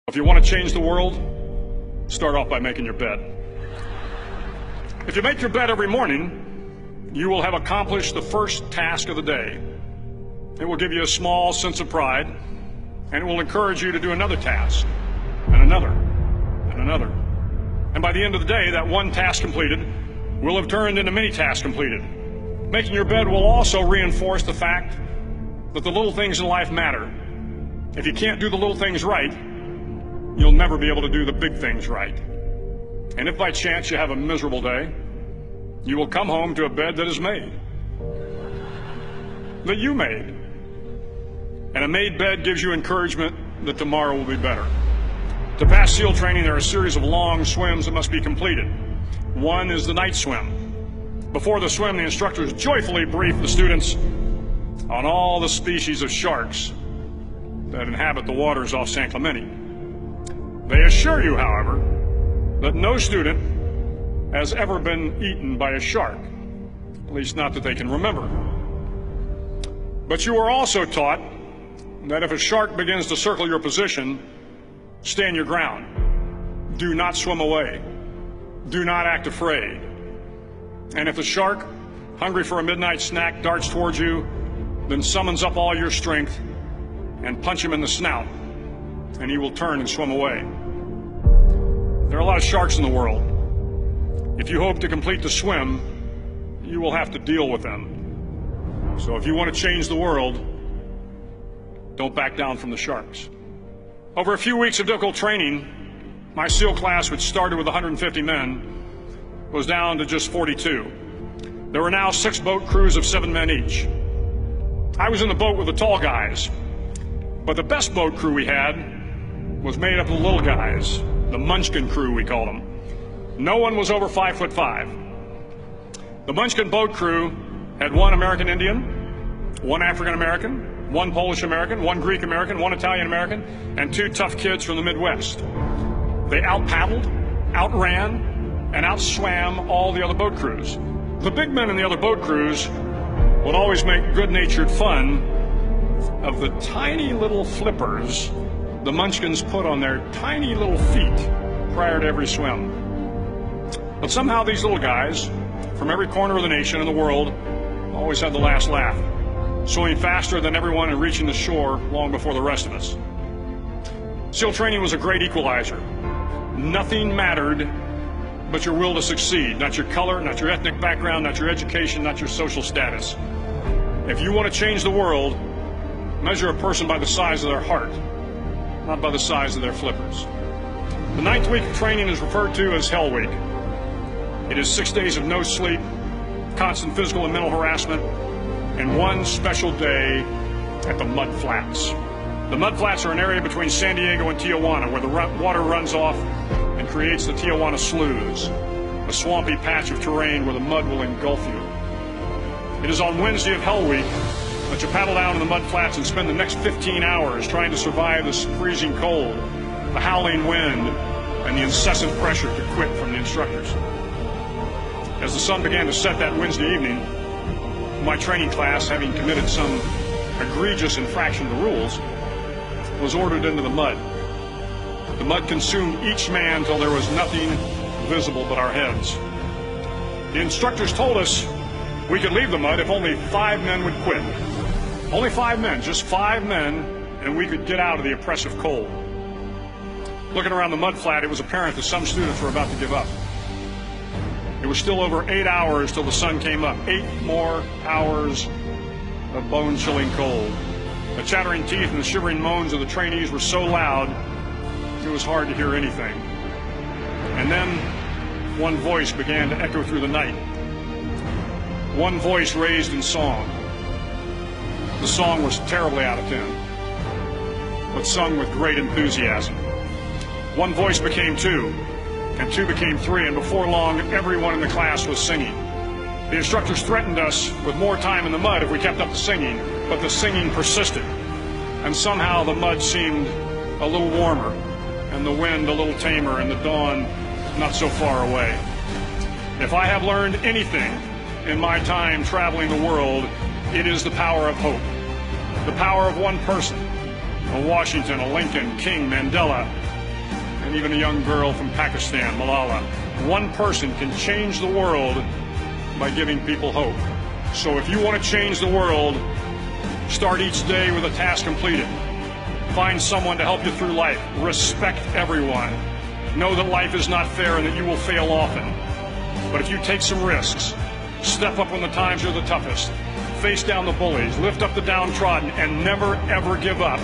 If you want to change the world, start off by making your bed. If you make your bed every morning, you will have accomplished the first task of the day. It will give you a small sense of pride, and it will encourage you to do another task, and another, and another. And by the end of the day, that one task completed will have turned into many tasks completed. Making your bed will also reinforce the fact that the little things in life matter. If you can't do the little things right, you'll never be able to do the big things right. And if by chance you have a miserable day, you will come home to a bed that is made, that you made. And a made bed gives you encouragement that tomorrow will be better. To pass SEAL training, there are a series of long swims that must be completed. One is the night swim. Before the swim, the instructors joyfully brief the students on all the species of sharks that inhabit the waters off San Clemente. They assure you, however, that no student has ever been eaten by a shark, at least not that they can remember. But you are also taught that if a shark begins to circle your position, stand your ground. Do not swim away. Do not act afraid. And if the shark, hungry for a midnight snack, darts towards you, then summons up all your strength and punch him in the snout, and he will turn and swim away. There are a lot of sharks in the world. If you hope to complete the swim, you will have to deal with them. So if you want to change the world, don't back down from the sharks. Over a few weeks of difficult training, my SEAL class, which started with 150 men, was down to just 42. There were now 6 boat crews of 7 men each. I was in the boat with the tall guys, but the best boat crew we had was made up of the little guys, the Munchkin crew, we called them. No one was over 5'5". The Munchkin boat crew had 1 American Indian, 1 African American, 1 Polish American, 1 Greek American, 1 Italian American, and 2 tough kids from the Midwest. They out-paddled, outran, and outswam all the other boat crews. The big men in the other boat crews would always make good-natured fun of the tiny little flippers the Munchkins put on their tiny little feet prior to every swim. But somehow these little guys from every corner of the nation and the world always had the last laugh, swimming faster than everyone and reaching the shore long before the rest of us. SEAL training was a great equalizer. Nothing mattered but your will to succeed, not your color, not your ethnic background, not your education, not your social status. If you want to change the world, measure a person by the size of their heart, not by the size of their flippers. The 9th week of training is referred to as Hell Week. It is 6 days of no sleep, constant physical and mental harassment, and 1 special day at the Mud Flats. The Mud Flats are an area between San Diego and Tijuana where the water runs off and creates the Tijuana Sloughs, a swampy patch of terrain where the mud will engulf you. It is on Wednesday of Hell Week that you paddle down in the mud flats and spend the next 15 hours trying to survive the freezing cold, the howling wind, and the incessant pressure to quit from the instructors. As the sun began to set that Wednesday evening, my training class, having committed some egregious infraction to rules, was ordered into the mud. The mud consumed each man till there was nothing visible but our heads. The instructors told us we could leave the mud if only 5 men would quit. Only 5 men, just 5 men, and we could get out of the oppressive cold. Looking around the mud flat, it was apparent that some students were about to give up. It was still over 8 hours till the sun came up. 8 more hours of bone-chilling cold. The chattering teeth and the shivering moans of the trainees were so loud, it was hard to hear anything. And then one voice began to echo through the night. One voice raised in song. The song was terribly out of tune, but sung with great enthusiasm. One voice became 2, and 2 became 3, and before long, everyone in the class was singing. The instructors threatened us with more time in the mud if we kept up the singing, but the singing persisted, and somehow the mud seemed a little warmer, and the wind a little tamer, and the dawn not so far away. If I have learned anything in my time traveling the world, it is the power of hope. The power of one person, a Washington, a Lincoln, King, Mandela, and even a young girl from Pakistan, Malala. One person can change the world by giving people hope. So if you want to change the world, start each day with a task completed. Find someone to help you through life. Respect everyone. Know that life is not fair and that you will fail often. But if you take some risks, step up when the times are the toughest, face down the bullies, lift up the downtrodden, and never ever give up.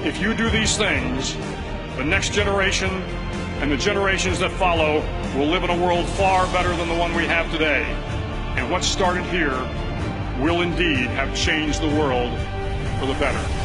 If you do these things, the next generation and the generations that follow will live in a world far better than the one we have today. And what started here will indeed have changed the world for the better.